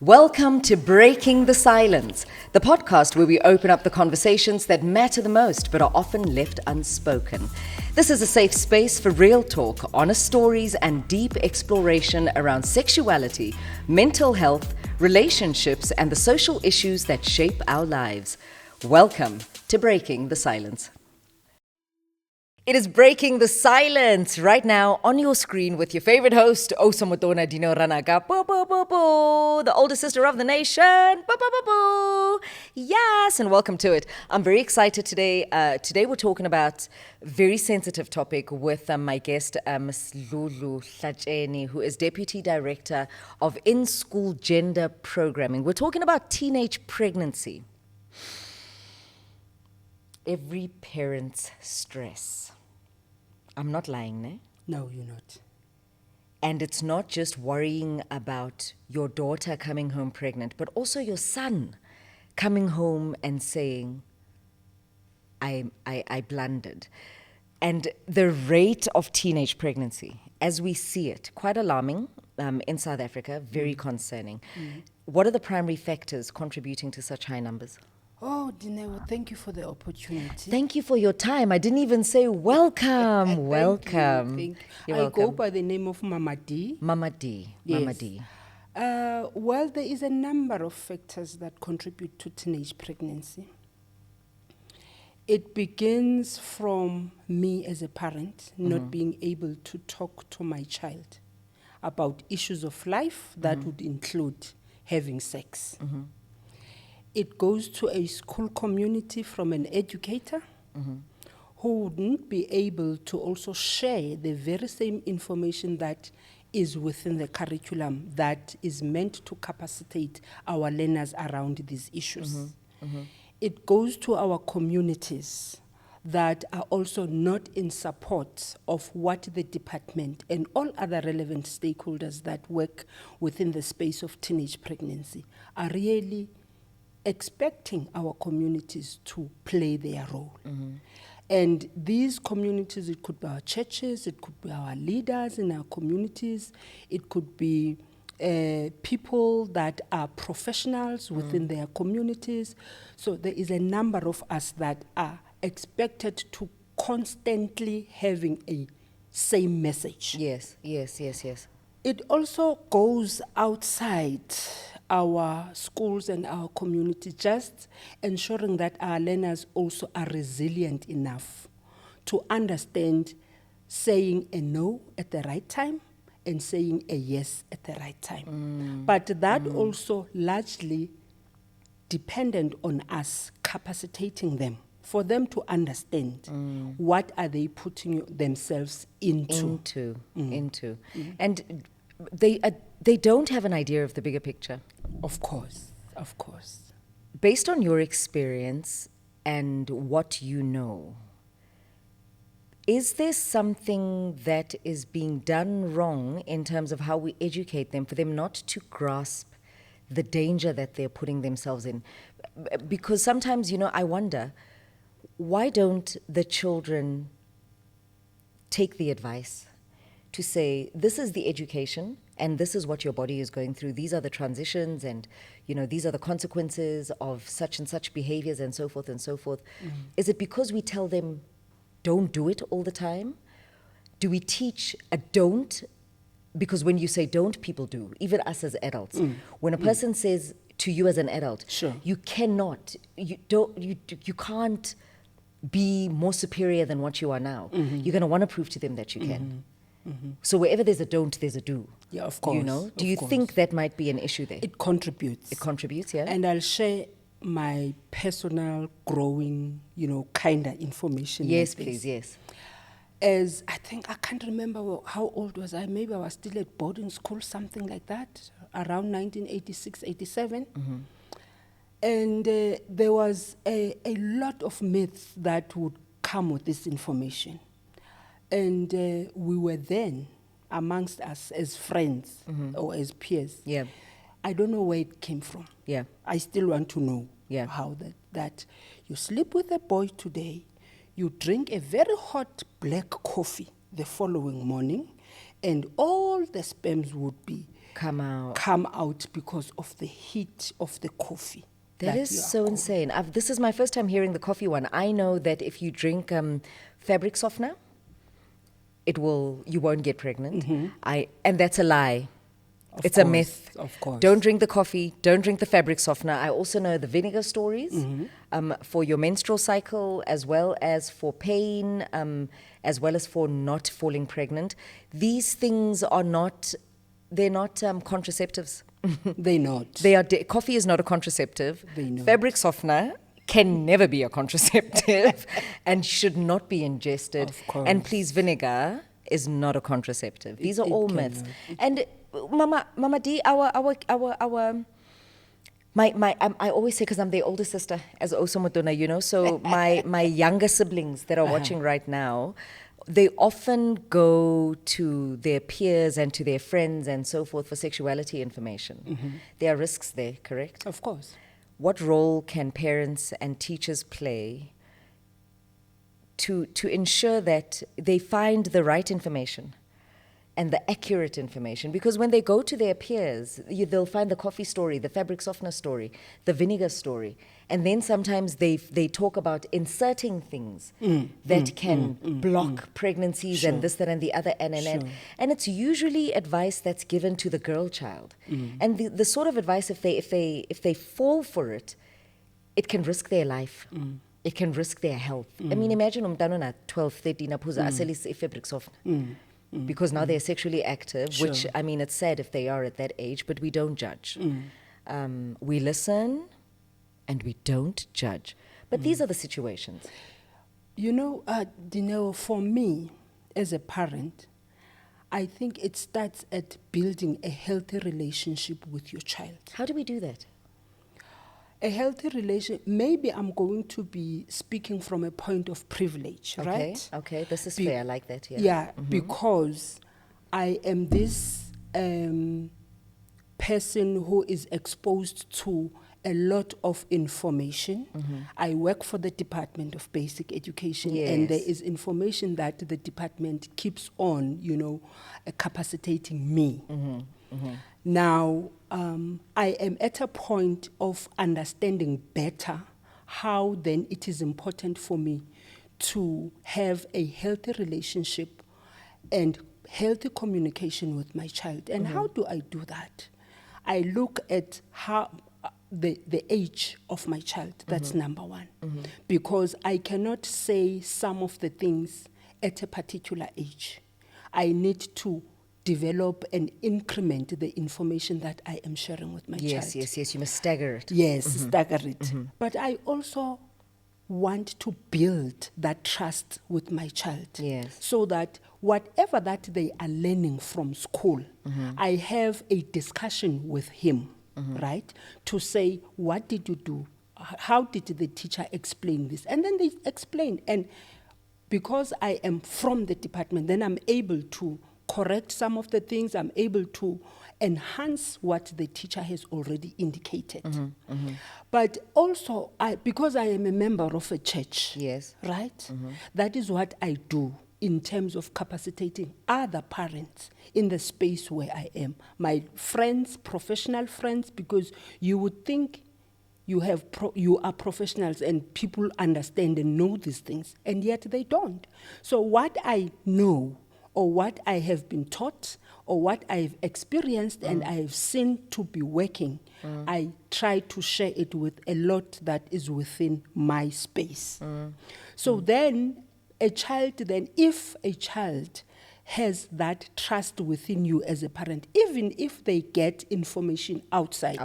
Welcome to Breaking the Silence, the podcast where we open up the conversations that matter the most but are often left unspoken. This is a safe space for real talk, honest stories, and deep exploration around sexuality, mental health, relationships, and the social issues that shape our lives. Welcome to Breaking the Silence. It is Breaking the Silence right now on your screen with your favorite host, Osamotona Dino Ranaka, the older sister of the nation. Yes, and welcome to it. I'm very excited today. Today we're talking about a very sensitive topic with my guest, Ms. Lulu Hlacheni, who is Deputy Director of In-School Gender Programming. We're talking about teenage pregnancy. Every parent's stress. I'm not lying, ne? No, you're not. And it's not just worrying about your daughter coming home pregnant, but also your son coming home and saying, I blundered. And the rate of teenage pregnancy, as we see it, quite alarming in South Africa, very concerning. What are the primary factors contributing to such high numbers? Oh, Dinewo, thank you for the opportunity. Thank you for your time. I didn't even say welcome. Welcome. Thank you. You're I welcome. go by the name of Mama D. Mama D. Yes. Mama D. Well, there is a number of factors that contribute to teenage pregnancy. It begins from me as a parent not being able to talk to my child about issues of life that would include having sex. It goes to a school community from an educator who wouldn't be able to also share the very same information that is within the curriculum that is meant to capacitate our learners around these issues. It goes to our communities that are also not in support of what the department and all other relevant stakeholders that work within the space of teenage pregnancy are really expecting our communities to play their role. And these communities, it could be our churches, it could be our leaders in our communities, it could be people that are professionals within their communities. So there is a number of us that are expected to constantly having a same message. Yes. It also goes outside our schools and our community, just ensuring that our learners also are resilient enough to understand saying a no at the right time and saying a yes at the right time. But that also largely dependent on us capacitating them, for them to understand what are they putting themselves into. And they don't have an idea of the bigger picture. Of course. Based on your experience and what you know, is there something that is being done wrong in terms of how we educate them for them not to grasp the danger that they're putting themselves in? Because sometimes, I wonder, why don't the children take the advice to say, this is the education and this is what your body is going through. These are the transitions and, these are the consequences of such and such behaviors and so forth and so forth. Is it because we tell them, don't do it all the time? Do we teach a don't? Because when you say don't, people do, even us as adults. When a person says to you as an adult, Sure. you cannot, you can't be more superior than what you are now. You're going to want to prove to them that you can. So wherever there's a don't, there's a do. Yeah, of course. Do you think that might be an issue there? It contributes. It contributes, yeah? And I'll share my personal growing, kind of information. Yes, please, yes. As I can't remember how old was I. Maybe I was still at boarding school, something like that, around 1986, 87. And there was a lot of myths that would come with this information. And we were then, amongst us as friends or as peers. Yeah. I don't know where it came from. Yeah. I still want to know how that you sleep with a boy today, you drink a very hot black coffee the following morning, and all the sperms would be come out. come out because of the heat of the coffee. That is you are so going- insane. This is my first time hearing the coffee one. I know that if you drink fabric softener, you won't get pregnant. And that's a lie. Of It's a course, myth. of course. Don't drink the coffee. Don't drink the fabric softener. I also know the vinegar stories for your menstrual cycle, as well as for pain, as well as for not falling pregnant. These things are not. They're not contraceptives. They not. They are. Coffee is not a contraceptive. They not. Fabric softener can never be a contraceptive and should not be ingested. Of course. And please, vinegar is not a contraceptive. These are it all cannot. myths. And Mama D, I always say, because I'm the older sister as Osomotona, you know, so my younger siblings that are watching right now, they often go to their peers and to their friends and so forth for sexuality information. There are risks there, correct? Of course. What role can parents and teachers play to ensure that they find the right information and the accurate information? Because when they go to their peers, they'll find the coffee story, the fabric softener story, the vinegar story, and then sometimes they talk about inserting things that can block pregnancies and this, that, and the other, and it's usually advice that's given to the girl child, and the sort of advice, if they fall for it, it can risk their life. It can risk their health. I mean, imagine umntwana 12, 13 aphuza aselise i-fabric softener. Because now they're sexually active, which, Sure. I mean, it's sad if they are at that age, but we don't judge. We listen and we don't judge. But these are the situations. You know, Dineo, for me, as a parent, I think it starts at building a healthy relationship with your child. How do we do that? A healthy relation, maybe I'm going to be speaking from a point of privilege, right? Okay, this is Be- fair, I like that, yeah. Yeah, because I am this person who is exposed to a lot of information. I work for the Department of Basic Education, and there Yes. is information that the department keeps on, you know, capacitating me. Now, I am at a point of understanding better how then it is important for me to have a healthy relationship and healthy communication with my child. And how do I do that? I look at how the age of my child. That's number one. Because I cannot say some of the things at a particular age. I need to develop and increment the information that I am sharing with my child. Yes, you must stagger it. Yes, stagger it. But I also want to build that trust with my child. Yes. So that whatever that they are learning from school, I have a discussion with him, right? To say, what did you do? How did the teacher explain this? And then they explain. And because I am from the department, then I'm able to correct some of the things. I'm able to enhance what the teacher has already indicated. But also, because I am a member of a church, Yes. right? That is what I do in terms of capacitating other parents in the space where I am. My friends, professional friends, because you would think you are professionals and people understand and know these things, and yet they don't. So what I know, or what I have been taught, or what I've experienced and I've seen to be working, I try to share it with a lot that is within my space. So then, if a child has that trust within you as a parent, even if they get information outside,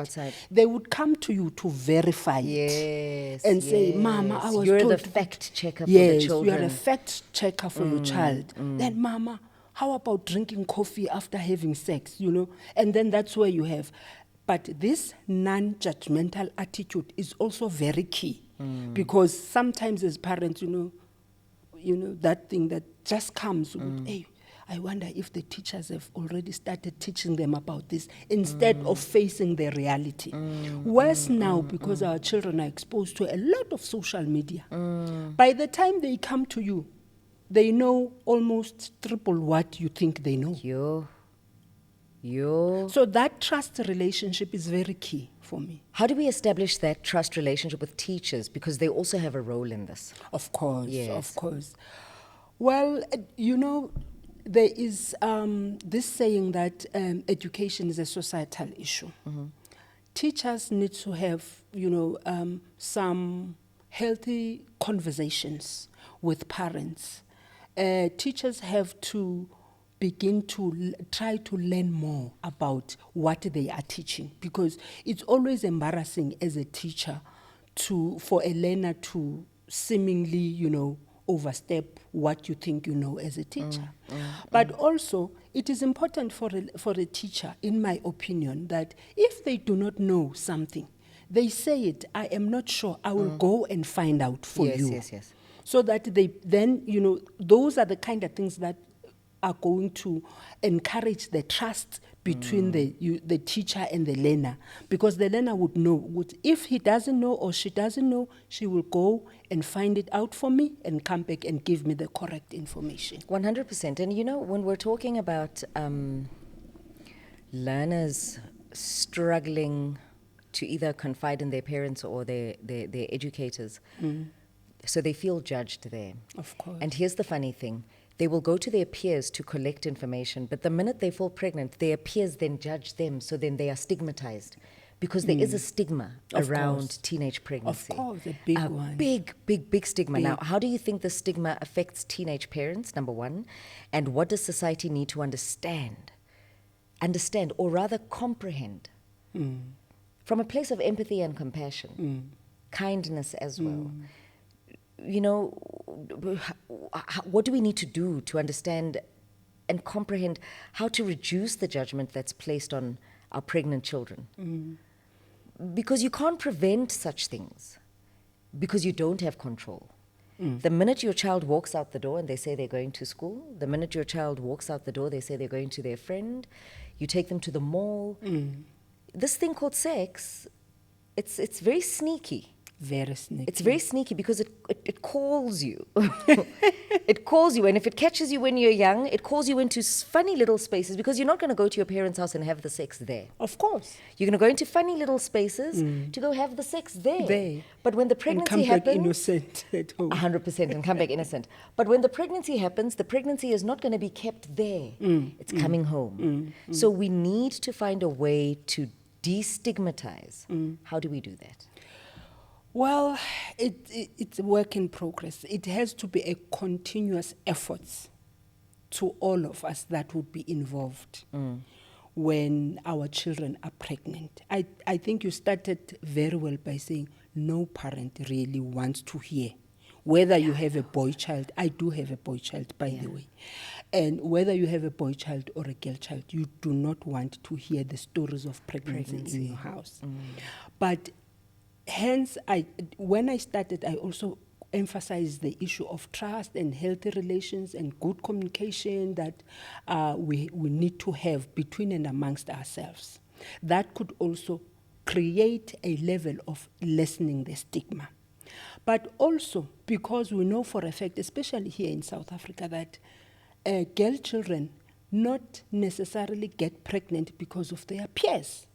they would come to you to verify it. And say, Mama, I was You're told the fact checker for yes, the children. you are a fact checker for your child. Then, Mama, how about drinking coffee after having sex, you know? And then that's where you have. But this non-judgmental attitude is also very key. Because sometimes as parents, you know, that thing that just comes with, hey, I wonder if the teachers have already started teaching them about this instead of facing the reality. Worse now, because our children are exposed to a lot of social media. By the time they come to you, they know almost triple what you think they know. Yo. Yo. So that trust relationship is very key for me. How do we establish that trust relationship with teachers? Because they also have a role in this. Of course, Yes. of course. Well, there is this saying that education is a societal issue. Teachers need to have, some healthy conversations with parents. Teachers have to begin to try to learn more about what they are teaching, because it's always embarrassing as a teacher for a learner to seemingly, overstep what you think you know as a teacher. But also, it is important for a teacher, in my opinion, that if they do not know something, they say it, I am not sure, I will go and find out for Yes, you. yes. So that they then, those are the kind of things that are going to encourage the trust between the teacher and the learner, because the learner would know, if he doesn't know or she doesn't know, she will go and find it out for me and come back and give me the correct information. 100%. And when we're talking about learners struggling to either confide in their parents or their educators, so they feel judged there. Of course. And here's the funny thing. They will go to their peers to collect information, but the minute they fall pregnant, their peers then judge them, so then they are stigmatized, because there is a stigma Of around course. teenage pregnancy. Of course, a big one. Big stigma. Big. Now, how do you think the stigma affects teenage parents, number one? And what does society need to understand, or rather comprehend, from a place of empathy and compassion, kindness as well? What do we need to do to understand and comprehend how to reduce the judgment that's placed on our pregnant children? Because you can't prevent such things, because you don't have control. The minute your child walks out the door and they say they're going to school, the minute your child walks out the door, they say they're going to their friend, you take them to the mall. This thing called sex, it's very sneaky. Very sneaky. It's very sneaky because it calls you. It calls you, and if it catches you when you're young, it calls you into funny little spaces, because you're not going to go to your parents' house and have the sex there. Of course. You're going to go into funny little spaces to go have the sex there. But when the And pregnancy come back happens, innocent at home. 100%, and come back innocent. But when the pregnancy happens, the pregnancy is not going to be kept there. It's coming home. So we need to find a way to destigmatize. How do we do that? Well, it's a work in progress. It has to be a continuous effort to all of us that would be involved when our children are pregnant. I think you started very well by saying no parent really wants to hear. Whether you have a boy child, I do have a boy child, by the way. And whether you have a boy child or a girl child, you do not want to hear the stories of pregnancy. In your house. But hence, when I started, I also emphasized the issue of trust and healthy relations and good communication that we need to have between and amongst ourselves. That could also create a level of lessening the stigma. But also, because we know for a fact, especially here in South Africa, that girl children not necessarily get pregnant because of their peers.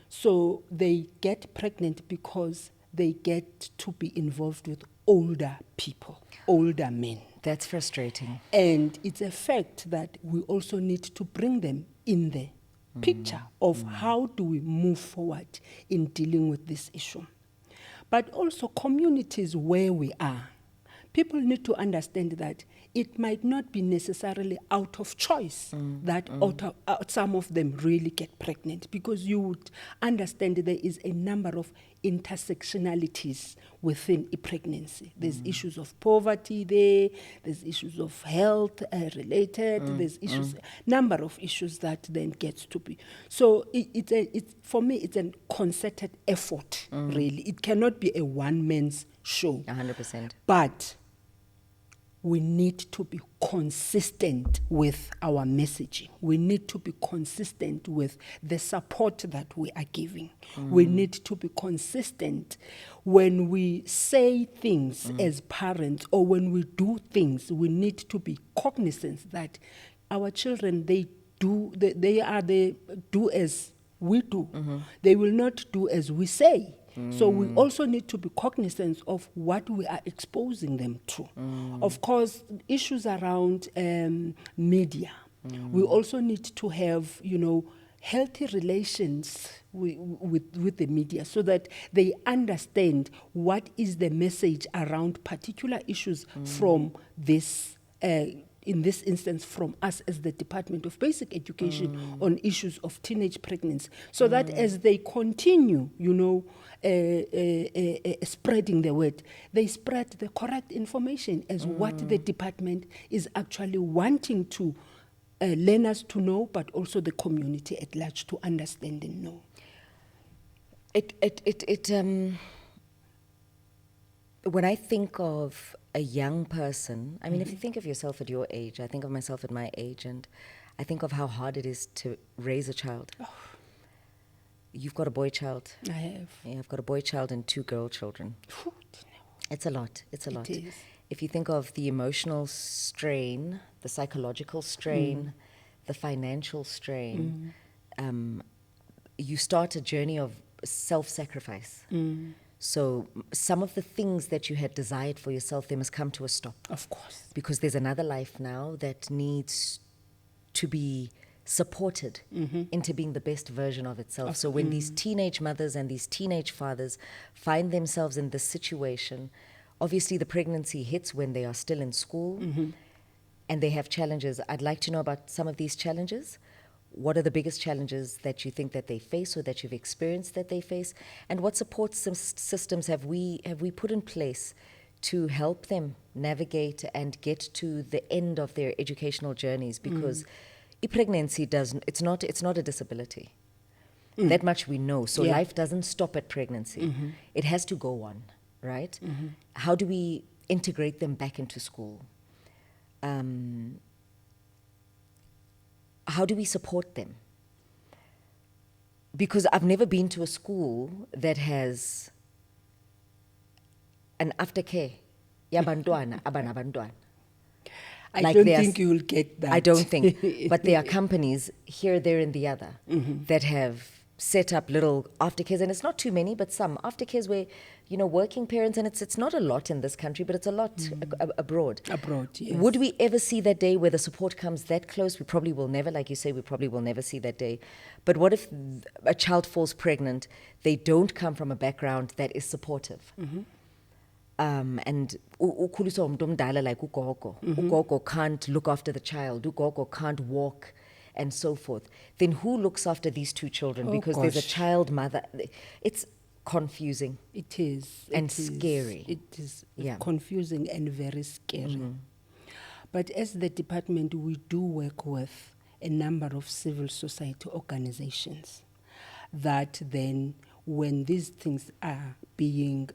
So they get pregnant because they get to be involved with older people, older men. That's frustrating. And it's a fact that we also need to bring them in the picture of how do we move forward in dealing with this issue. But also communities where we are. People need to understand that it might not be necessarily out of choice that some of them really get pregnant, because you would understand there is a number of intersectionalities within a pregnancy. There's issues of poverty there's issues of health related, there's issues, number of issues that then gets to be. So for me, it's a concerted effort, really. It cannot be a one-man's show. 100%. But we need to be consistent with our messaging. We need to be consistent with the support that we are giving. We need to be consistent when we say things as parents, or when we do things. We need to be cognizant that our children, they do as we do. They will not do as we say. So we also need to be cognizant of what we are exposing them to. Of course, issues around media. We also need to have, healthy relations with the media so that they understand what is the message around particular issues from this in this instance from us as the Department of Basic Education on issues of teenage pregnancy, so that as they continue, spreading the word, they spread the correct information as what the department is actually wanting to learners to know, but also the community at large to understand and know. When I think of a young person, I mean, if you think of yourself at your age, I think of myself at my age, and I think of how hard it is to raise a child. Oh. You've got a boy child. I have. Yeah, I've got a boy child and 2 girl children. It's a lot. It's a lot. It is. If you think of the emotional strain, the psychological strain, the financial strain, you start a journey of self-sacrifice. So some of the things that you had desired for yourself, they must come to a stop. Of course. Because there's another life now that needs to be supported into being the best version of itself. So when these teenage mothers and these teenage fathers find themselves in this situation, obviously the pregnancy hits when they are still in school and they have challenges. I'd like to know about some of these challenges. What are the biggest challenges that you think that they face or that you've experienced that they face? And what support systems have we put in place to help them navigate and get to the end of their educational journeys? Because pregnancy it's not a disability. That much we know. So life doesn't stop at pregnancy. It has to go on, right? How do we integrate them back into school? How do we support them? Because I've never been to a school that has an aftercare. Yabantwana, abanabantwana. I don't think you will get that. I don't think. But there are companies here, there, and the other that have set up little aftercares, and it's not too many, but some aftercares where, working parents, and it's not a lot in this country, but it's a lot abroad. Abroad, yes. Would we ever see that day where the support comes that close? We probably will never, like you say, we probably will never see that day. But what if a child falls pregnant, they don't come from a background that is supportive? And ukhuliswa umuntu omdala like ugogo. Ugogo can't look after the child. Ugogo can't walk and so forth. Then who looks after these 2 children? Because there's a child mother. It's confusing. It is. And scary. It is confusing and very scary. But as the department, we do work with a number of civil society organizations that then, when these things are being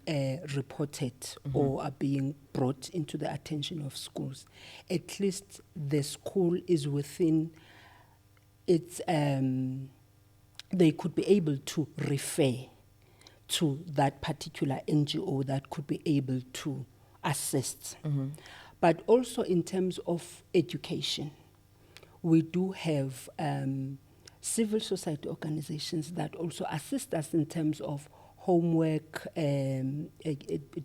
reported or are being brought into the attention of schools, at least the school is within its, they could be able to refer to that particular NGO that could be able to assist. But also in terms of education, we do have civil society organizations that also assist us in terms of homework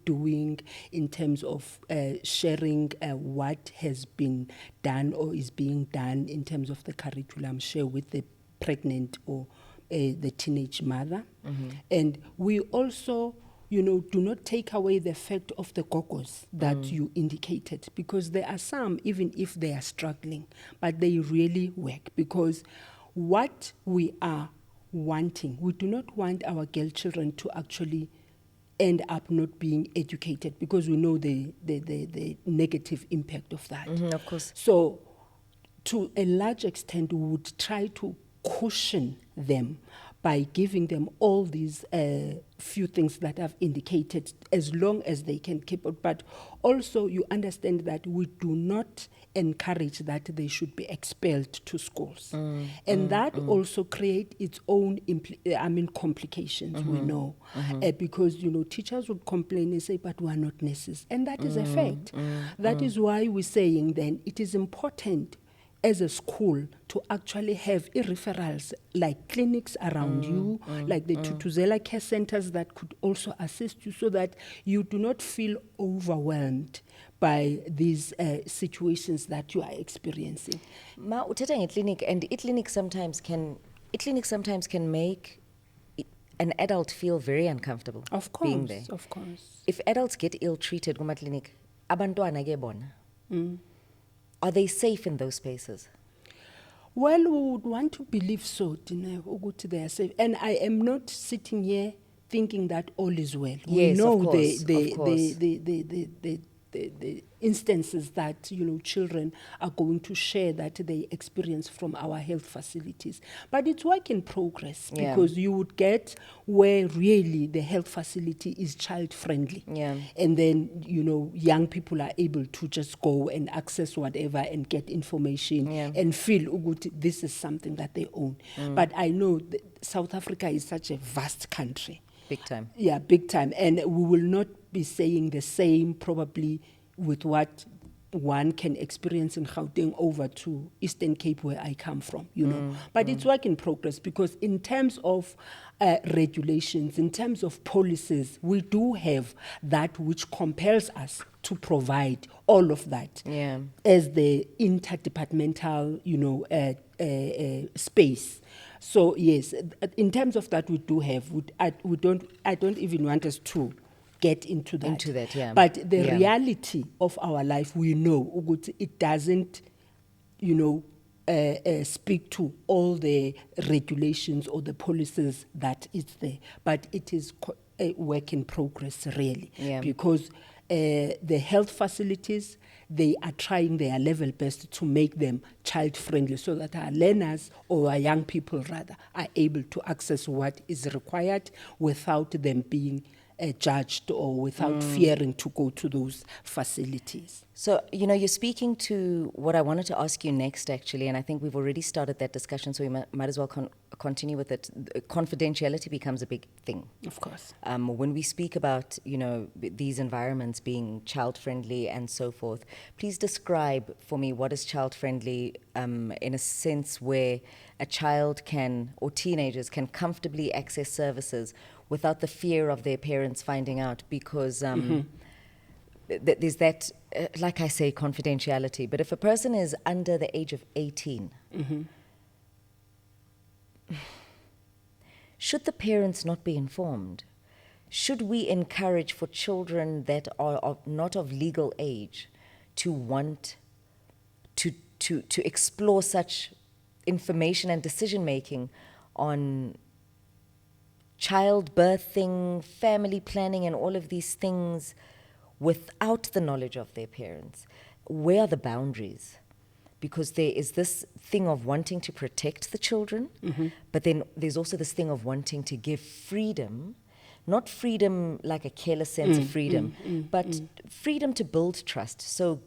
doing, in terms of sharing what has been done or is being done in terms of the curriculum, share with the pregnant or the teenage mother. And we also, do not take away the fact of the gogos that you indicated, because there are some, even if they are struggling, but they really work, because what we are wanting, we do not want our girl children to actually end up not being educated, because we know the negative impact of that. Of course. So to a large extent, we would try to cushion them by giving them all these few things that I've indicated, as long as they can keep it. But also you understand that we do not encourage that they should be expelled to schools. And that also create its own complications, we know. Because, teachers would complain and say, but we are not nurses. And that is a fact. That is why we're saying then it is important as a school to actually have referrals like clinics around you, like the Tutuzela care centers that could also assist you so that you do not feel overwhelmed by these situations that you are experiencing. Ma uthetha ngeclinic, and clinic sometimes can make an adult feel very uncomfortable Of being there. course, of course. If adults get ill-treated kuma clinic, abantwana ke bona, are they safe in those spaces? Well, we would want to believe so, Dineo, ukuthi they are safe. And I am not sitting here thinking that all is well. We Yes, know of course, of course. the instances that children are going to share that they experience from our health facilities, but it's work in progress. Yeah. Because you would get where really the health facility is child friendly, Yeah. and then young people are able to just go and access whatever and get information, Yeah. and feel ukuthi this is something that they own. But I know that South Africa is such a vast country. Big time. Yeah, big time. And we will not be saying the same probably with what one can experience in Gauteng over to Eastern Cape where I come from, But it's work in progress because in terms of regulations, in terms of policies, we do have that which compels us to provide all of that as the interdepartmental, space. So yes, in terms of that, we do have. I don't even want us to get into that. Yeah. But the reality of our life, we know ukuthi it doesn't, speak to all the regulations or the policies that it's there. But it is a work in progress, really, because the health facilities, they are trying their level best to make them child friendly so that our learners or our young people rather are able to access what is required without them being judged or without fearing to go to those facilities. So, you're speaking to what I wanted to ask you next, actually, and I think we've already started that discussion, so we might as well continue with it. Confidentiality becomes a big thing. Of course. When we speak about, these environments being child-friendly and so forth, please describe for me what is child-friendly in a sense where a child can, or teenagers can comfortably access services without the fear of their parents finding out, because there's that, like I say, confidentiality. But if a person is under the age of 18, should the parents not be informed? Should we encourage for children that are not of legal age to want to explore such information and decision-making on childbirthing, family planning, and all of these things without the knowledge of their parents? Where are the boundaries? Because there is this thing of wanting to protect the children, but then there's also this thing of wanting to give freedom, not freedom like a careless sense of freedom, but freedom to build trust. So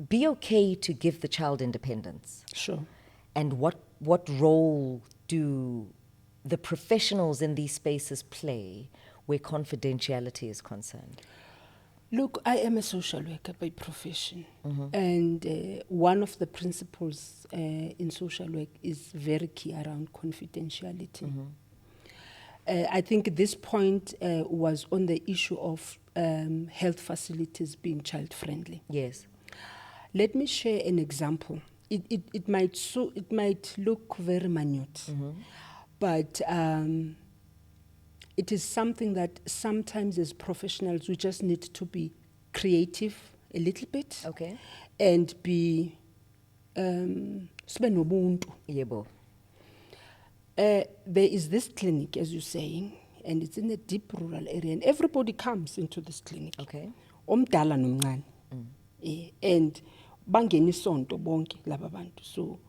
be okay to give the child independence. Sure. And what role do the professionals in these spaces play where confidentiality is concerned? Look, I am a social worker by profession, and one of the principles in social work is very key around confidentiality. I think this point was on the issue of health facilities being child-friendly. Yes. Let me share an example. It might look very minute, but it is something that sometimes as professionals we just need to be creative a little bit, Okay. and be sibe nobuntu. Yebo. There is this clinic, as you're saying, and it's in a deep rural area, and everybody comes into this clinic. Okay. Omdala nomncane. And bangena isonto bonke laba bantu. So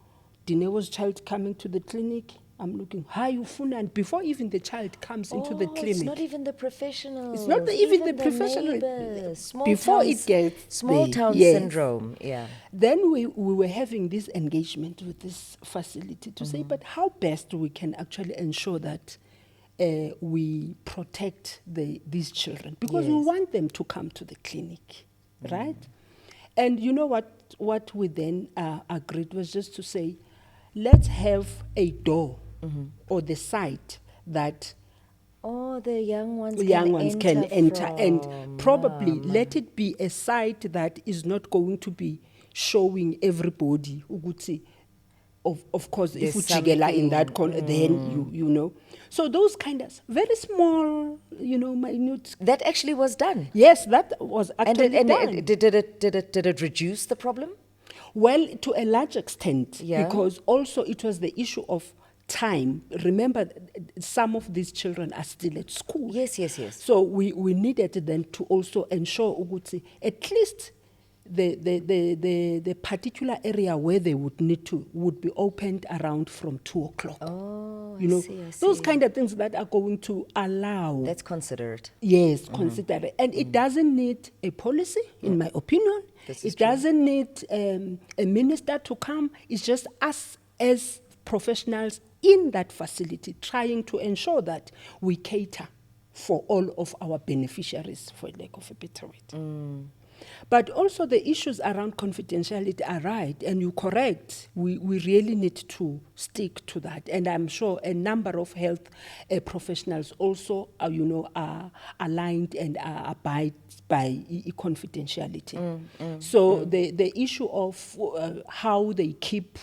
Dineo's child coming to the clinic, I'm looking, hi, ufuna, before even the child comes into the clinic. It's not even the professionals. It's not even the professional. neighbors. Small Before towns- it gets small there, town yes. syndrome. Yeah. Then we were having this engagement with this facility to say, but how best we can actually ensure that we protect these children, because we Yes. want them to come to the clinic, right? And you know what? what we then agreed was just to say, let's have a door or the site that Oh, the young ones can enter, from. and probably let it be a site that is not going to be showing everybody ukuthi, of course if There's ujikela in that something, then you know, so those kind of very small, minute. That actually was done. Yes, that was actually And done. did it reduce the problem? Well, to a large extent, Yeah. because also it was the issue of time. Remember, some of these children are still at school. Yes. So we needed then to also ensure ukuthi at least the particular area where they would be opened around from 2:00. Oh, You know, I see. those kind of things that are going to allow. That's considerate. Yes, consider it. And it doesn't need a policy, in my opinion. This is It doesn't need a minister to come. It's just us as professionals in that facility trying to ensure that we cater for all of our beneficiaries, for lack of a better word. But also the issues around confidentiality are right, and you're correct. We really need to stick to that. And I'm sure a number of health professionals also are aligned and abide by confidentiality. So the issue of how they keep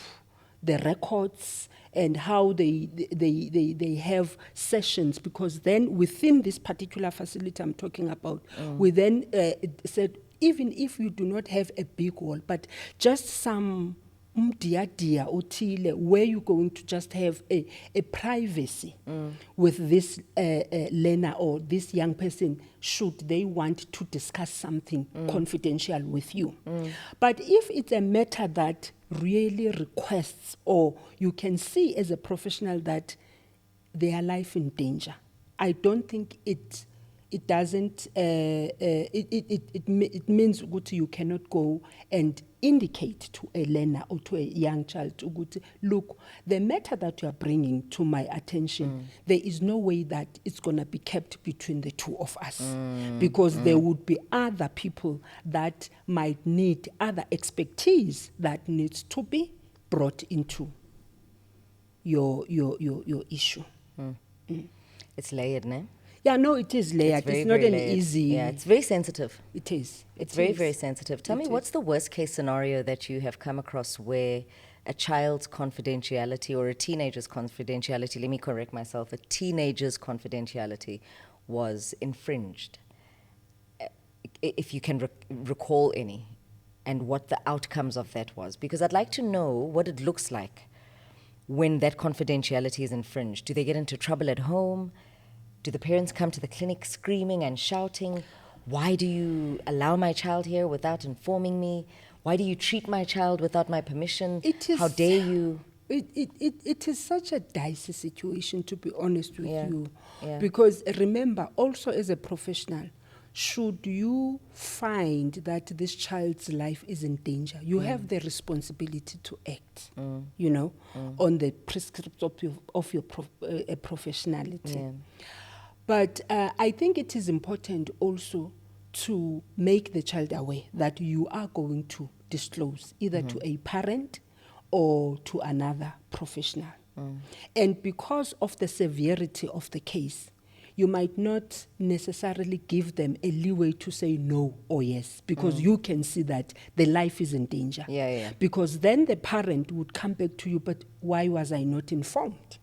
the records and how they have sessions, because then within this particular facility I'm talking about, we then said, even if you do not have a big wall, but just some dia otile where you're going to just have a privacy with this learner or this young person, should they want to discuss something confidential with you. But if it's a matter that really requests, or you can see as a professional that their life in danger, I don't think it doesn't. It means ukuthi you cannot go and indicate to a learner or to a young child, ukuthi, look, the matter that you are bringing to my attention, there is no way that it's going to be kept between the two of us, because there would be other people that might need other expertise that needs to be brought into your issue. It's layered, no? Yeah, no, it is layered. It's not an layered. easy. Yeah, it's very sensitive. It is. It's very sensitive. Tell me, what's the worst case scenario that you have come across where a child's confidentiality or a teenager's confidentiality, let me correct myself, a teenager's confidentiality was infringed? If you can recall any, and what the outcomes of that was. Because I'd like to know what it looks like when that confidentiality is infringed. Do they get into trouble at home? Do the parents come to the clinic screaming and shouting, why do you allow my child here without informing me? Why do you treat my child without my permission? How dare you? It is such a dicey situation, to be honest with you. Yeah. Because remember, also as a professional, should you find that this child's life is in danger, you have the responsibility to act, on the prescript of your professionality. Yeah. But I think it is important also to make the child aware that you are going to disclose either to a parent or to another professional. And because of the severity of the case, you might not necessarily give them a leeway to say no or yes, because you can see that the life is in danger. Yeah. Because then the parent would come back to you, but why was I not informed?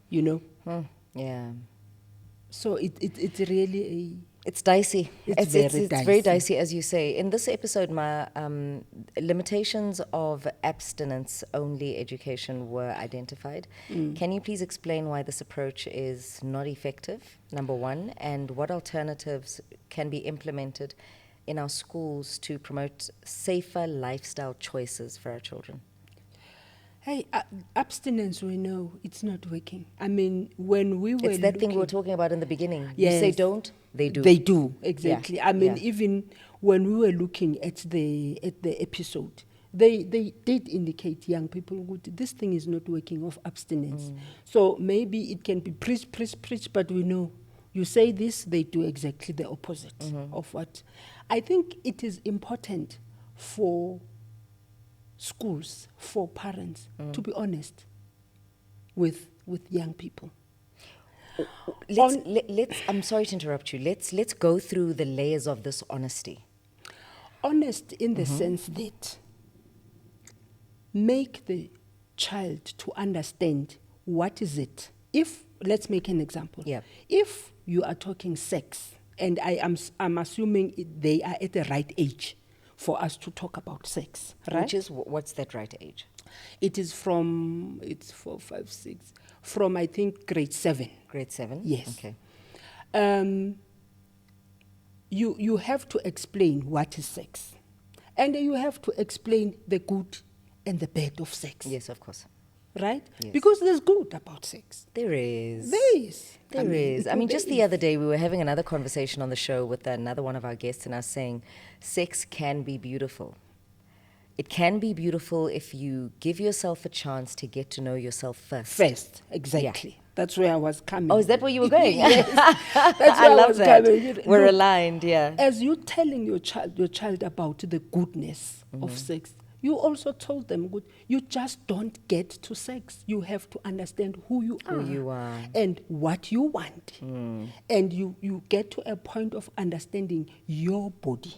Yeah. So it's really It's dicey. It's very dicey, as you say. In this episode, my limitations of abstinence-only education were identified. Can you please explain why this approach is not effective, number one, and what alternatives can be implemented in our schools to promote safer lifestyle choices for our children? Hey, abstinence, we know it's not working. I mean, when we were It's that thing we were talking about in the beginning. Yes. You say don't, they do. They do, exactly. Yeah. I mean, even when we were looking at the episode, they did indicate young people, this thing is not working, of abstinence. So maybe it can be preach, but we know you say this, they do exactly the opposite of what. I think it is important for schools for parents to be honest with young people. Let's I'm sorry to interrupt you. Let's go through the layers of this honesty. Honest in the sense that make the child to understand what is it. If, let's make an example. Yeah. If you are talking sex, and I'm assuming they are at the right age for us to talk about sex, right? Which is, what's that right age? It is from, it's 4, 5, 6, from I think grade 7. Grade 7? Yes. Okay. You have to explain what is sex. And you have to explain the good and the bad of sex. Yes, of course. Right? Yes. Because there's good about sex. There is. There is. There is. I mean, just the other day, we were having another conversation on the show with another one of our guests, and I was saying, sex can be beautiful. It can be beautiful if you give yourself a chance to get to know yourself first. First, exactly. Yeah. That's where I was coming. Oh, is that where you were going? Yes. That's where I love was that. coming. We're Look, aligned, yeah. as you telling your child about the goodness of sex, you also told them, good, you just don't get to sex. You have to understand who you are and what you want. And you get to a point of understanding your body,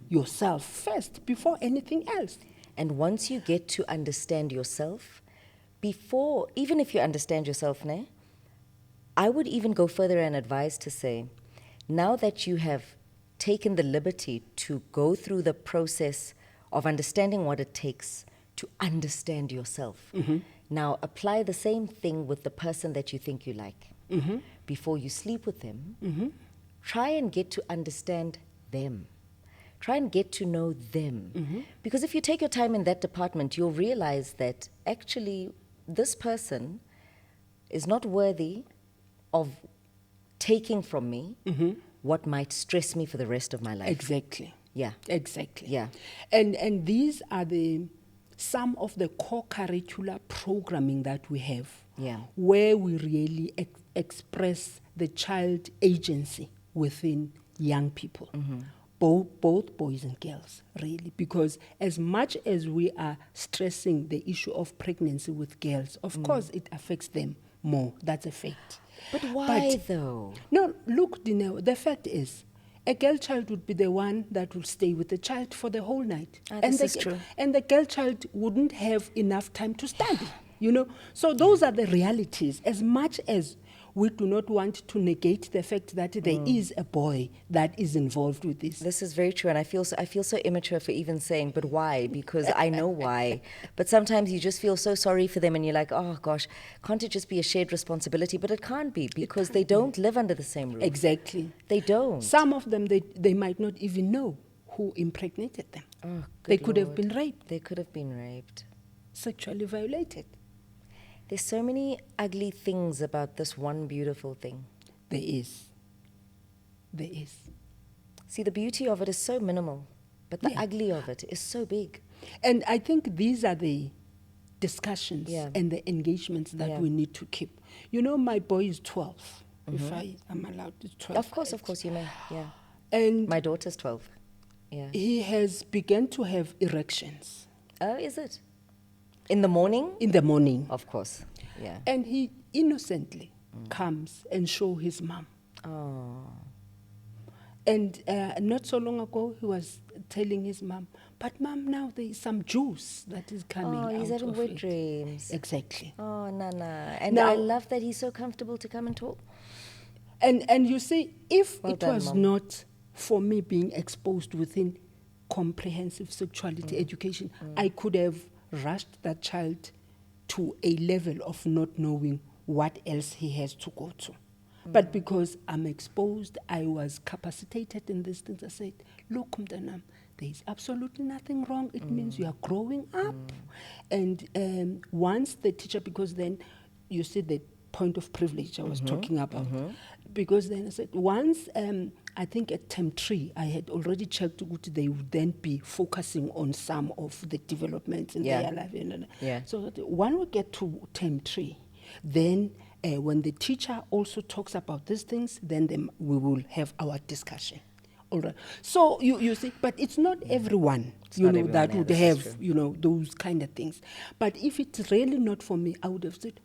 yourself first, before anything else. And once you get to understand yourself, before, even if you understand yourself, I would even go further and advise to say, now that you have taken the liberty to go through the process of understanding what it takes to understand yourself, now apply the same thing with the person that you think you like. Before you sleep with them, try and get to understand them. Try and get to know them. Because if you take your time in that department, you'll realize that actually this person is not worthy of taking from me what might stress me for the rest of my life. Exactly. Yeah. Exactly. Yeah. And these are some of the core curricular programming that we have. Yeah. Where we really express the child agency within young people. Both boys and girls, really, because as much as we are stressing the issue of pregnancy with girls, of course it affects them more. That's a fact. But why though? No, look, Dineo, the fact is, a girl child would be the one that will stay with the child for the whole night. This is true. And the girl child wouldn't have enough time to study, you know. So those are the realities. As much as we do not want to negate the fact that there is a boy that is involved with this. This is very true, and I feel so immature for even saying, but why? Because I know why. But sometimes you just feel so sorry for them, and you're like, oh gosh, can't it just be a shared responsibility? But it can't be, because they don't live under the same roof. Exactly. They don't. Some of them, they might not even know who impregnated them. Oh, they good could have Lord. been raped, They could have been raped. sexually violated. There's so many ugly things about this one beautiful thing. There is. There is. See, the beauty of it is so minimal, but the Yeah. ugly of it is so big. And I think these are the discussions Yeah. and the engagements that Yeah. we need to keep. You know, my boy is 12, if I am allowed to 12. Of course, you may. Yeah. And My daughter's 12. Yeah. he has begun to have erections Oh, is it? In the morning? in the morning. Of course. Yeah. And he innocently comes and show his mom. Oh. And not so long ago, he was telling his mom, but mom, now there is some juice that is coming out Oh, he's having of wet it." dreams. Exactly. Oh, Nana. And Now- I love that he's so comfortable to come and talk. And you see, if Well it done, was Mom. not for me being exposed within comprehensive sexuality education, I could have rushed that child to a level of not knowing what else he has to go to. But because I'm exposed, I was capacitated in these things. I said, look, Mdanam, there is absolutely nothing wrong. It means you are growing up. And once the teacher, because then you see the point of privilege I was talking about. Because then I said, once, I think at term 3, I had already checked what they would then be focusing on some of the developments in Yeah. their life. Yeah. So that when we get to term 3, then when the teacher also talks about these things, then we will have our discussion All right. So you see, but it's not everyone, It's not that everyone, yeah, would this is have, true. those kind of things. But if it's really not for me, I would have said,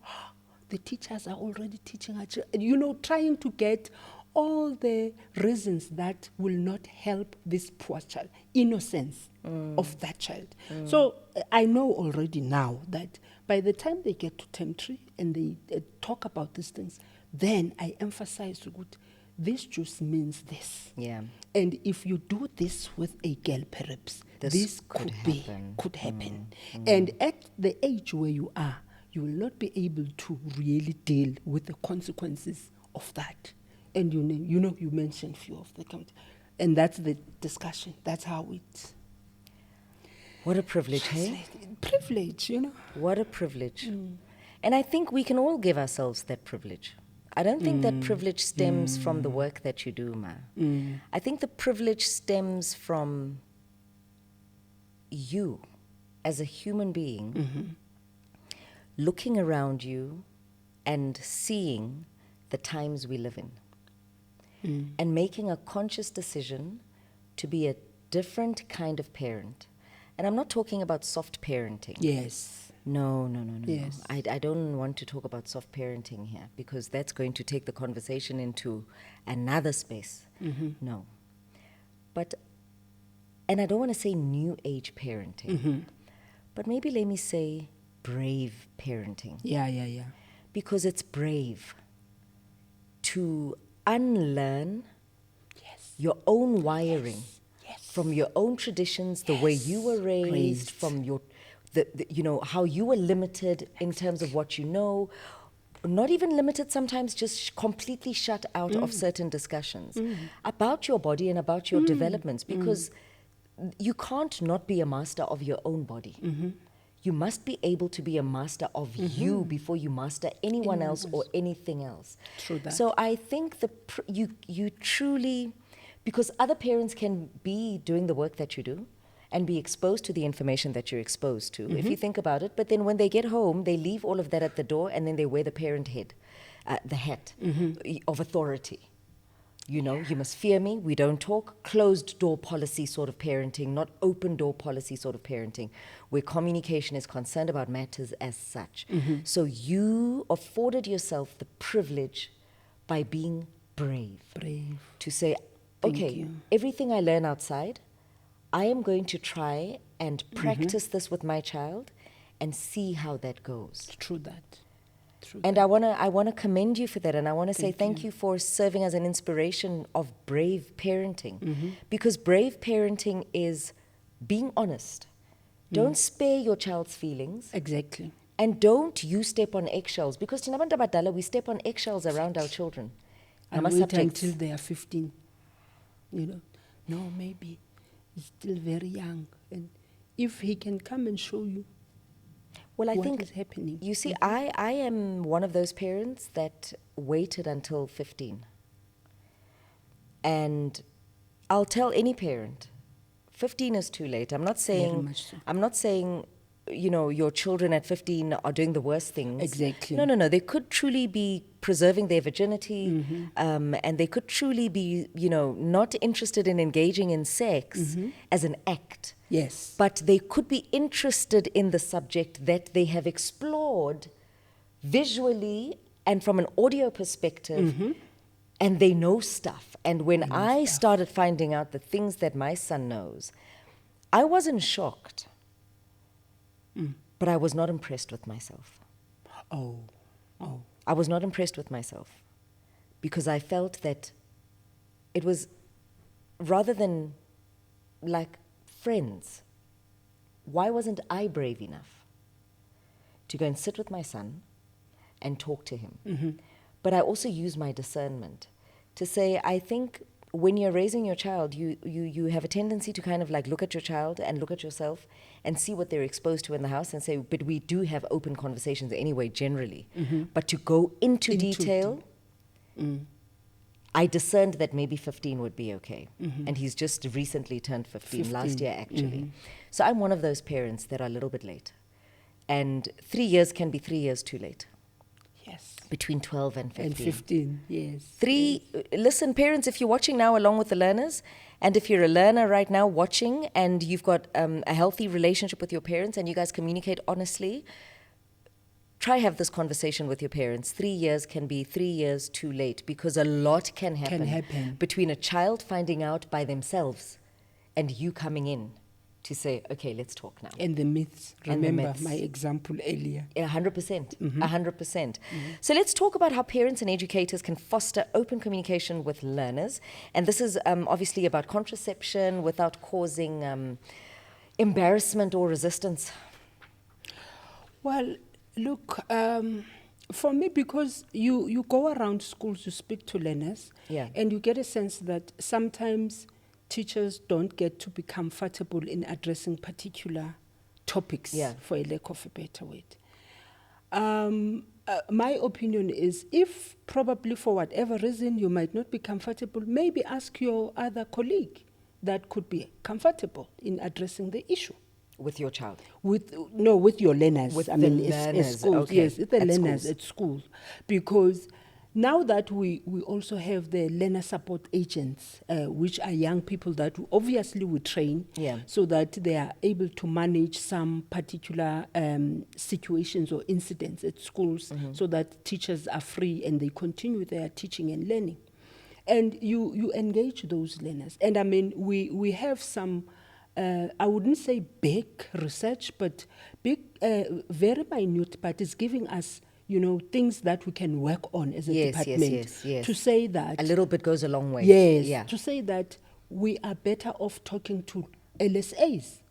the teachers are already teaching our children, trying to get all the reasons that will not help this poor child, innocence of that child. So I know already now that by the time they get to term 3 and they talk about these things, then I emphasize to good, this just means this. Yeah. And if you do this with a girl, perhaps This could could happen. happen. And at the age where you are, you will not be able to really deal with the consequences of that. And you mentioned few of the and that's the discussion. That's how it. What a privilege, hey? Privilege. What a privilege. And I think we can all give ourselves that privilege. I don't think that privilege stems from the work that you do, Ma. I think the privilege stems from you as a human being looking around you and seeing the times we live in and making a conscious decision to be a different kind of parent. And I'm not talking about soft parenting. Yes. No. Yes. I don't want to talk about soft parenting here because that's going to take the conversation into another space. No. And I don't want to say new age parenting, but maybe let me say brave parenting. Yeah. Because it's brave to unlearn your own wiring from your own traditions, the way you were raised, from your, how you were limited in terms of what you know, not even limited sometimes, just completely shut out of certain discussions about your body and about your developments, because you can't not be a master of your own body. You must be able to be a master of you before you master anyone else or anything else. True that. So I think you truly, because other parents can be doing the work that you do and be exposed to the information that you're exposed to, if you think about it, but then when they get home, they leave all of that at the door and then they wear the parent the hat of authority. You must fear me, we don't talk. Closed door policy sort of parenting, not open door policy sort of parenting, where communication is concerned about matters as such. So you afforded yourself the privilege by being brave. To say, okay, everything I learn outside, I am going to try and practice this with my child and see how that goes. True that. And I wanna commend you for that, and I wanna say thank you for serving as an inspiration of brave parenting, because brave parenting is being honest. Don't spare your child's feelings. Exactly. And don't you step on eggshells, because Tinabanta Badala, we step on eggshells around our children. And wait until they are 15. No, maybe he's still very young, and if he can come and show you. Well, I what think is happening. You see, I am one of those parents that waited until 15. And I'll tell any parent, 15 is too late. I'm not saying your children at 15 are doing the worst things. Exactly. No. They could truly be preserving their virginity, and they could truly be, not interested in engaging in sex as an act. Yes. But they could be interested in the subject that they have explored visually and from an audio perspective, and they know stuff. And when I started finding out the things that my son knows, I wasn't shocked, but I was not impressed with myself. Oh. I was not impressed with myself because I felt that it was, rather than like friends, why wasn't I brave enough to go and sit with my son and talk to him? But I also use my discernment to say, I think when you're raising your child, you have a tendency to kind of like look at your child and look at yourself and see what they're exposed to in the house and say, but we do have open conversations anyway, generally. But to go into detail, I discerned that maybe 15 would be okay. And he's just recently turned 15, last year actually. So I'm one of those parents that are a little bit late. And 3 years can be 3 years too late. Yes. Between 12 and 15. And 15, yes. Listen, parents, if you're watching now along with the learners, And if you're a learner right now watching and you've got a healthy relationship with your parents and you guys communicate honestly, try have this conversation with your parents. 3 years can be 3 years too late, because a lot can happen between a child finding out by themselves and you coming in to say, okay, let's talk now. And the myths. And the Remember myths. my example earlier. 100%. 100%. So let's talk about how parents and educators can foster open communication with learners. And this is obviously about contraception without causing embarrassment or resistance. Well, look, for me, because you go around schools, you speak to learners, Yeah. and you get a sense that sometimes teachers don't get to be comfortable in addressing particular topics, Yeah. for a lack of a better word. My opinion is, if probably for whatever reason you might not be comfortable, maybe ask your other colleague that could be comfortable in addressing the issue. With your child. With your learners. With I the mean, it's learners, schools. okay, Yes, it's the at learners schools. at school. Because now that we also have the learner support agents, which are young people that obviously we train, Yeah. so that they are able to manage some particular situations or incidents at schools, so that teachers are free and they continue their teaching and learning. And you engage those learners. And I mean, we have some, I wouldn't say big research, but very minute, but it's giving us, things that we can work on as a department. Yes. To say that A little bit goes a long way. yes, Yeah. to say that we are better off talking to LSAs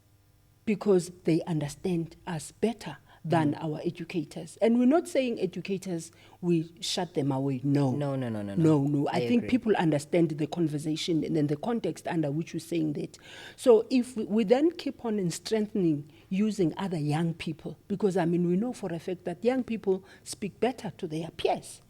because they understand us better than our educators. And we're not saying educators, we shut them away. No. No. No. I think agree. people understand the conversation and then the context under which we're saying that. So if we then keep on strengthening using other young people, because I mean, we know for a fact that young people speak better to their peers.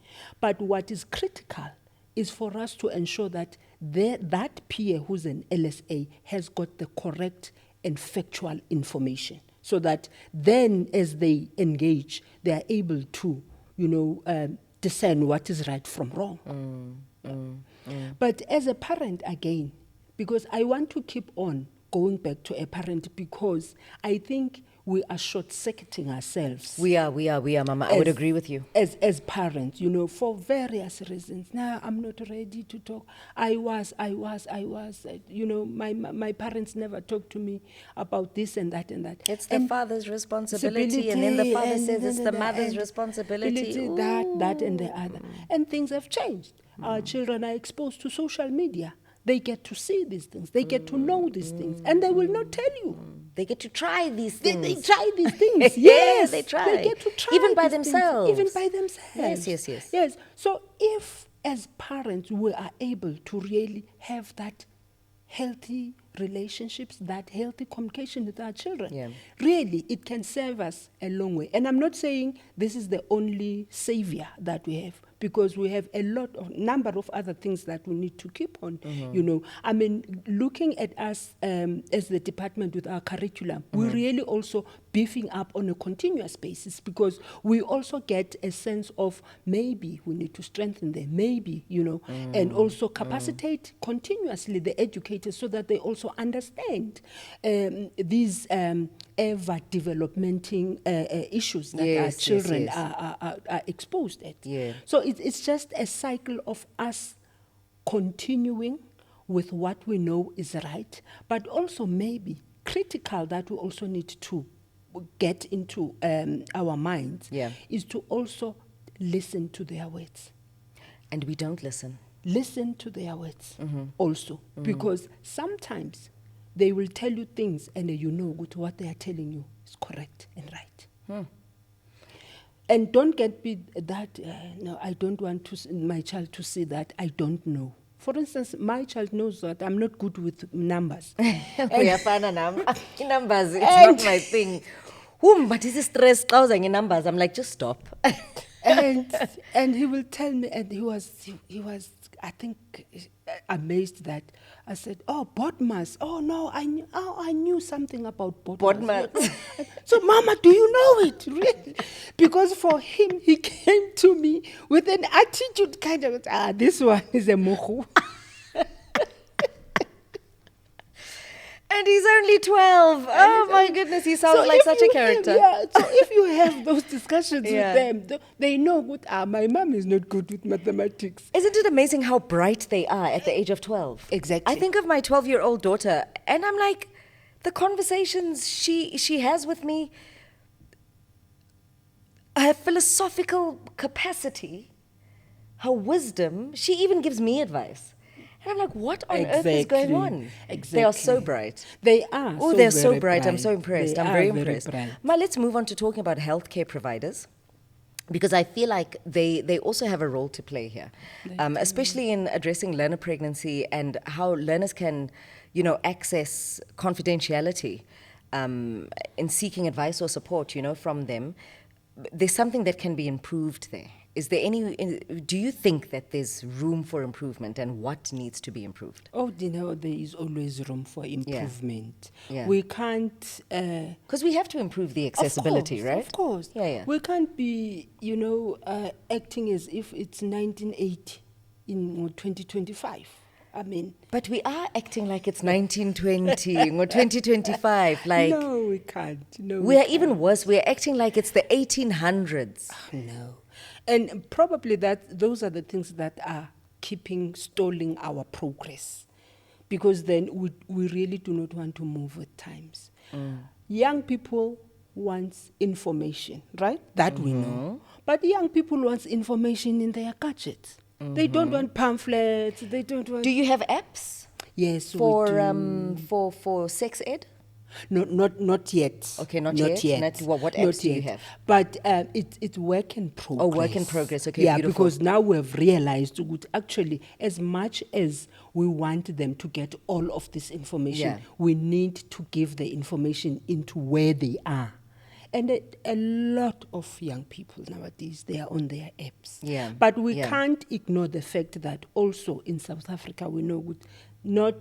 But what is critical is for us to ensure that that peer who's an LSA has got the correct and factual information, so that then as they engage, they are able to, discern what is right from wrong. But as a parent, again, because I want to keep on going back to a parent, because I think we are short-circuiting ourselves. We are, Mama. I would agree with you. As parents, for various reasons. Now, I'm not ready to talk. I was. My parents never talked to me about this and that and that. It's the father's responsibility, and then the father says it's the mother's responsibility. That and the other. And things have changed. Our children are exposed to social media. They get to see these things. They get to know these things. And they will not tell you. They get to try these things. They try these things. Yeah, Yes, they try. They get to try Even by these things. themselves. Even by themselves. Yes. Yes. So if, as parents, we are able to really have that healthy relationships, that healthy communication with our children, really, it can serve us a long way. And I'm not saying this is the only savior that we have, because we have a number of other things that we need to keep on. I mean, looking at us as the department with our curriculum, we're really also beefing up on a continuous basis, because we also get a sense of maybe we need to strengthen them, maybe, and also capacitate continuously the educators so that they also understand these ever developing issues that our children are exposed at. Yeah. So it's just a cycle of us continuing with what we know is right, but also maybe critical that we also need to get into our minds is to also listen to their words. And we don't listen. Listen to their words also, because sometimes they will tell you things and what they are telling you is correct and right. And don't get me that, no, I don't want my child to see that I don't know. For instance, my child knows that I'm not good with numbers. Numbers, it's not my thing. But this is stress causing numbers. I'm like, just stop. and he will tell me, and he was I think amazed that I said, "Oh, BODMAS. Oh no, I knew something about BODMAS." So, Mama, do you know it really? Because for him, he came to me with an attitude kind of, this one is a mohu. And he's only 12. Oh my goodness, he sounds like if such a you character. so if you have those discussions Yeah. with them, they know good. My mom is not good with mathematics. Isn't it amazing how bright they are at the age of 12? Exactly. I think of my 12-year-old daughter, and I'm like, the conversations she has with me, her philosophical capacity, her wisdom, she even gives me advice. And I'm like, what on earth is going on? Exactly. They are so bright. They are. Oh, so they're so very bright. I'm so impressed. They I'm are very impressed. bright. Ma, let's move on to talking about healthcare providers, because I feel like they also have a role to play here, especially in addressing learner pregnancy and how learners can, access confidentiality in seeking advice or support, from them. There's something that can be improved there. Is there do you think that there's room for improvement, and what needs to be improved? Oh, there is always room for improvement. Yeah. We can't. Because we have to improve the accessibility, right? Of course. Yeah. We can't be, acting as if it's 1980 in 2025. I mean. But we are acting like it's 1920 or 2025. Like, no, we can't. No, we're even worse. We're acting like it's the 1800s. No. And probably those are the things that are stalling our progress. Because then we really do not want to move with times. Young people want information, right? That we know. But young people want information in their gadgets. They don't want pamphlets. They don't want. Do you have apps? Yes, for we do. For sex ed? Not yet. Okay, not yet. What apps do you have? But it's work in progress. Oh, work in progress. Okay, yeah, beautiful. because now we've realized actually, as much as we want them to get all of this information, we need to give the information into where they are. And a lot of young people nowadays, they are on their apps. Yeah. But we can't ignore the fact that also in South Africa, we know not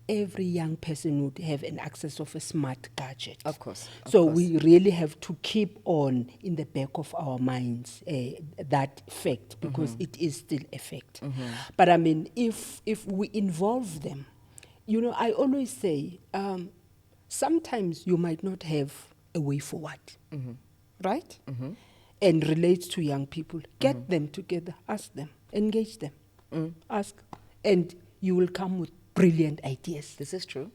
every young person would have an access of a smart gadget. Of course. So we really have to keep on in the back of our minds that fact, because it is still a fact. But I mean, if we involve them, I always say, sometimes you might not have a way forward, right? And relates to young people. Get them together, ask them, engage them, ask, and you will come with brilliant ideas. This is true.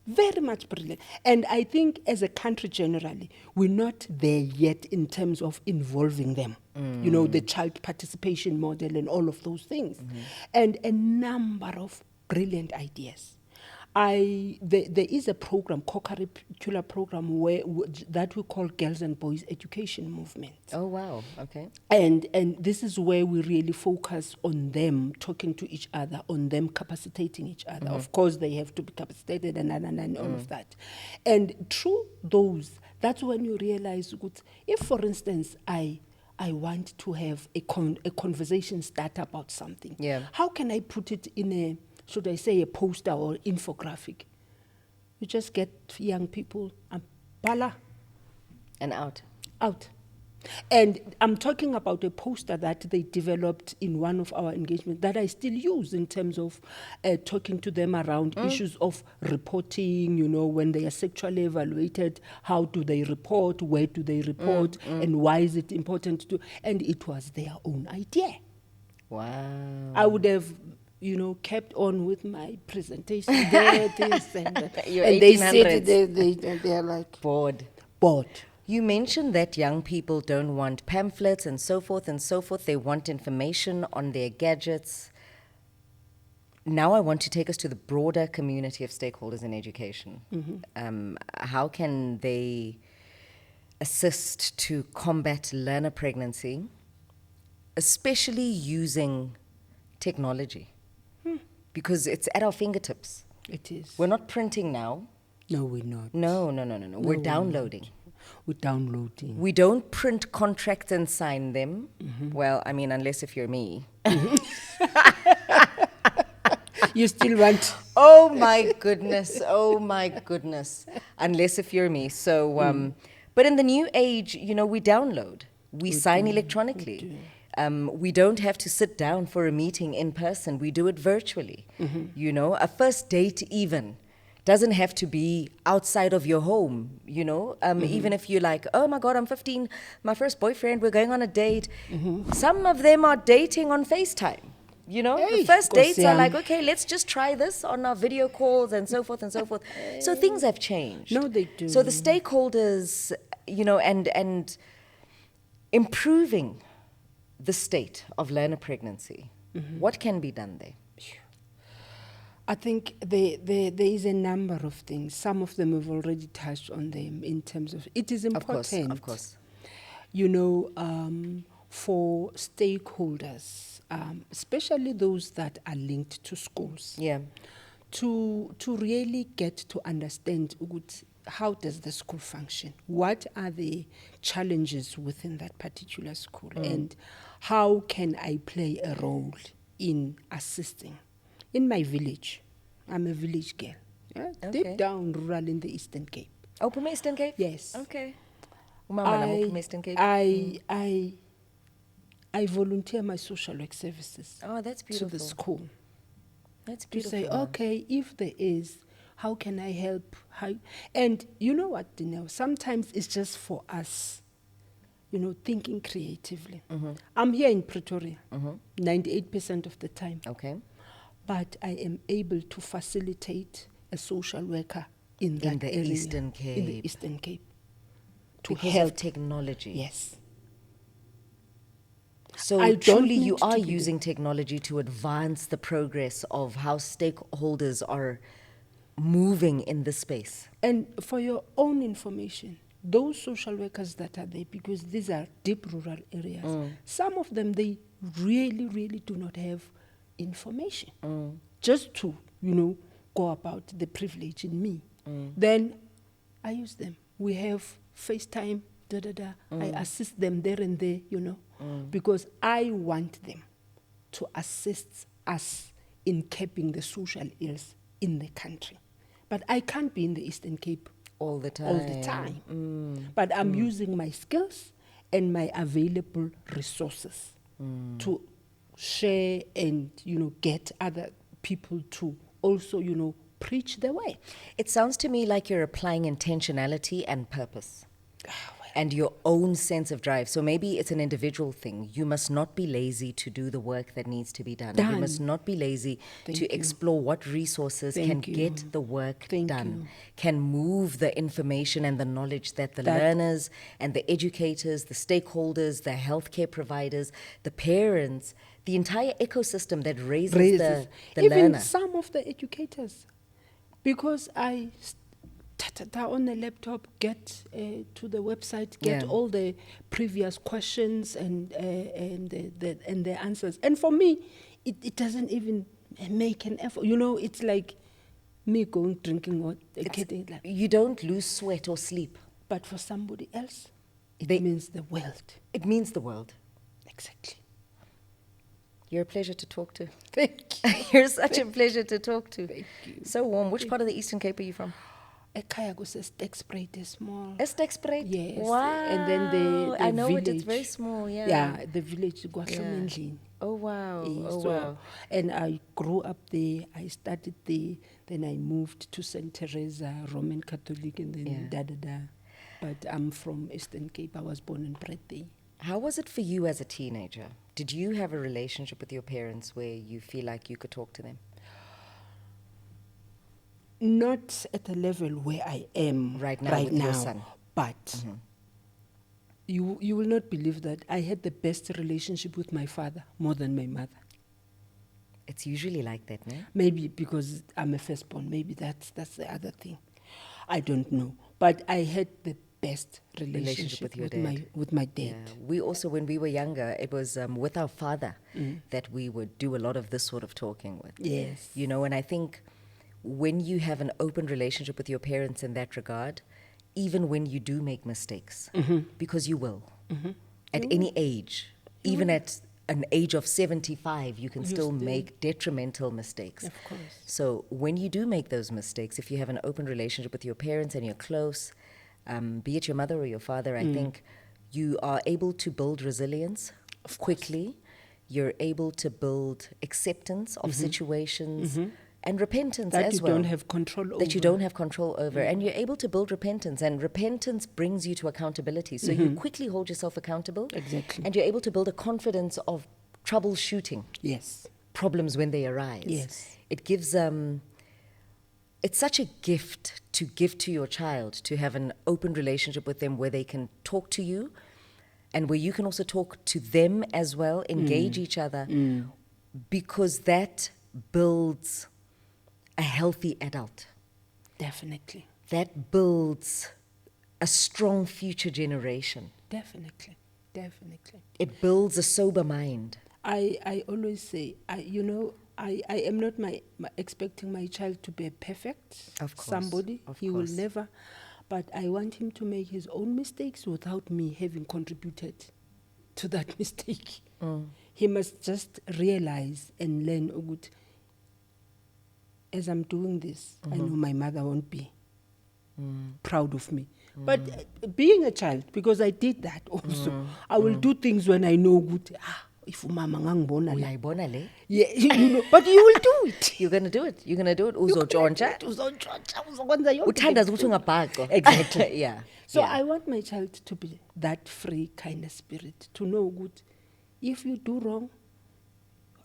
Very much brilliant. And I think as a country generally, we're not there yet in terms of involving them. The child participation model and all of those things. And a number of brilliant ideas. There is a program, co-curricular program, that we call Girls and Boys Education Movement. Oh, wow. Okay. And this is where we really focus on them talking to each other, on them capacitating each other. Of course, they have to be capacitated and all of that. And through those, that's when you realize, if, for instance, I want to have a conversation start about something, how can I put it in should I say a poster or infographic? You just get young people and bala. And out. And I'm talking about a poster that they developed in one of our engagements that I still use in terms of talking to them around issues of reporting, when they are sexually evaluated, how do they report, where do they report, and why is it important to do? And it was their own idea. Wow. I would have kept on with my presentation there, this and that. And they said they're like bored. You mentioned that young people don't want pamphlets and so forth and so forth. They want information on their gadgets. Now I want to take us to the broader community of stakeholders in education. How can they assist to combat learner pregnancy, especially using technology? Because it's at our fingertips. It is. We're not printing now. No, we're not. No. We're downloading. We're downloading. We don't print contracts and sign them. Well, I mean, unless if you're me. You still want... Oh, my goodness. Unless if you're me. So, but in the new age, we download. We sign electronically. We don't have to sit down for a meeting in person. We do it virtually. A first date even Doesn't have to be outside of your home, you know. Even if you're like, oh my God, I'm 15, my first boyfriend, we're going on a date. Some of them are dating on FaceTime. You know, the Hey, first dates are Nkosi like, yami. okay, let's just try this on our video calls and so forth and so forth. So things have changed. No, they do. So the stakeholders, you know, and improving the state of learner pregnancy, what can be done there? I think there is a number of things. Some of them we've already touched on them in terms of it is important. Of course. You know, for stakeholders, especially those that are linked to schools, Yeah. to really get to understand how does the school function, what are the challenges within that particular school, and how can I play a role in assisting. In my village, I'm a village girl, yeah? Okay. Deep down rural in the Eastern Cape. Oh, Eastern Cape? Yes. Okay. Umama namo Eastern Cape. I volunteer my social work services Oh, that's to beautiful. the school That's to beautiful. say, okay, if there is, how can I help? And you know what, Dineo? Sometimes it's just for us, you know, thinking creatively. I'm here in Pretoria 98% of the time, Okay. but I am able to facilitate a social worker in that the area, Eastern in Cape. the Eastern Cape, to Because help. of technology. Yes. So I don't truly you need are to be using technology to advance the progress of how stakeholders are moving in this space. And for your own information, those social workers that are there, because these are deep rural areas, some of them, they really, really do not have information. Just to, you know, go about the privilege in me. Then I use them. We have FaceTime, I assist them there and there, you know, because I want them to assist us in keeping the social ills in the country. But I can't be in the Eastern Cape All the time. all the time. But I'm using my skills and my available resources to share and, you know, get other people to also, you know, preach the way. It sounds to me like you're applying intentionality and purpose. And your own sense of drive. So maybe it's an individual thing. You must not be lazy to do the work that needs to be done. You must not be lazy Thank to you. explore what resources Thank can you. get the work Thank done, you. can move the information and the knowledge that the That- learners and the educators, the stakeholders, the healthcare providers, the parents, the entire ecosystem that raises the Even learner. some of the educators, because I on the laptop, get to the website, get Yeah. all the previous questions and the answers. And for me, it doesn't even make an effort. You know, it's like me going drinking water, getting like. You don't lose sweat or sleep. But for somebody else, it They- means the world. It means the world. Exactly. You're a pleasure to talk to. Thank you. You're such a pleasure to talk to. Thank you. So warm. Which part of the Eastern Cape are you from? Ekhaya kuseStekspreid, a small. Estekspruit? Yes. Wow. And then the I know village. it. It's very small, yeah. Yeah, the village, Gwahlomendlini. Oh, wow. Yes, Oh, so- wow. And I grew up there. I studied there. Then I moved to St. Teresa, Roman Catholic, and then Yeah. But I'm from Eastern Cape. I was born and bred there. How was it for you as a teenager? Did you have a relationship with your parents where you feel like you could talk to them? Not at the level where I am Right now with your son. But you will not believe that I had the best relationship with my father more than my mother. It's usually like that, no? Maybe because I'm a firstborn. Maybe that's the other thing. I don't know. But I had the best relationship with your with dad. my dad. Yeah. We also, when we were younger, it was with our father that we would do a lot of this sort of talking with. Yes. You know, and I think when you have an open relationship with your parents in that regard, even when you do make mistakes, because you will, at any age, even at an age of 75, you can still make detrimental mistakes. Of course. So when you do make those mistakes, if you have an open relationship with your parents and you're close, be it your mother or your father, I think you are able to build resilience quickly. You're able to build acceptance of situations. and repentance that as you well. don't have control over. That you don't have control over. And you're able to build repentance. And repentance brings you to accountability. So you quickly hold yourself accountable. Exactly. And you're able to build a confidence of troubleshooting Yes. problems when they arise. Yes. It gives, it's such a gift to give to your child, to have an open relationship with them where they can talk to you and where you can also talk to them as well, engage each other, because that builds a healthy adult. Definitely. That builds a strong future generation. Definitely. Definitely. It builds a sober mind. I always say, I am not expecting my child to be a perfect Of course, somebody. of He course. will never. But I want him to make his own mistakes without me having contributed to that mistake. He must just realize and learn, ukuthi, as I'm doing this, I know my mother won't be proud of me. But being a child, because I did that also, I will do things when I know good. If mama ngangibona la. Uyayibona le? Yeah, you know, but you will do it. You're going to do it. You're going to do it. You can do Uzotshontsha. it, uzotshontsha, uzokwenza yonke Uthandaza le ukuthi nto. ungabhaqwa. Exactly. Yeah. So yeah. I want my child to be that free kind of spirit, to know good. If you do wrong,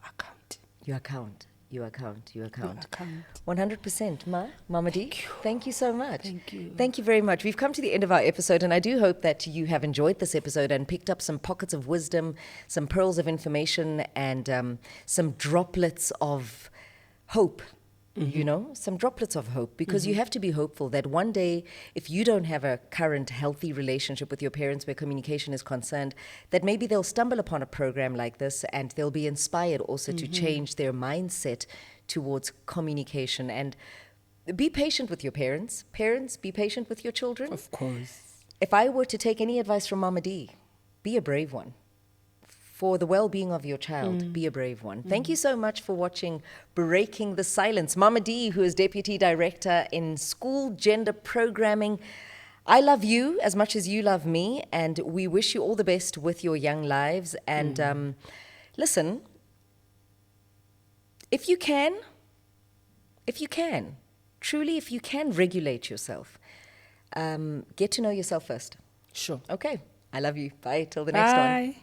account. You account. You account. You account. account. 100%. Mama D, thank you so much. Thank you. Thank you very much. We've come to the end of our episode, and I do hope that you have enjoyed this episode and picked up some pockets of wisdom, some pearls of information, and some droplets of hope. You know, some droplets of hope, because you have to be hopeful that one day, if you don't have a current healthy relationship with your parents where communication is concerned, that maybe they'll stumble upon a program like this and they'll be inspired also to change their mindset towards communication. And be patient with your parents. Parents, be patient with your children. Of course. If I were to take any advice from Mama D, be a brave one. For the well-being of your child, be a brave one. Thank you so much for watching Breaking the Silence. Mama D, who is Deputy Director in School Gender Programming. I love you as much as you love me, and we wish you all the best with your young lives. And listen, if you can, truly if you can regulate yourself, get to know yourself first. Sure. Okay, I love you. Bye, till the next one. Bye.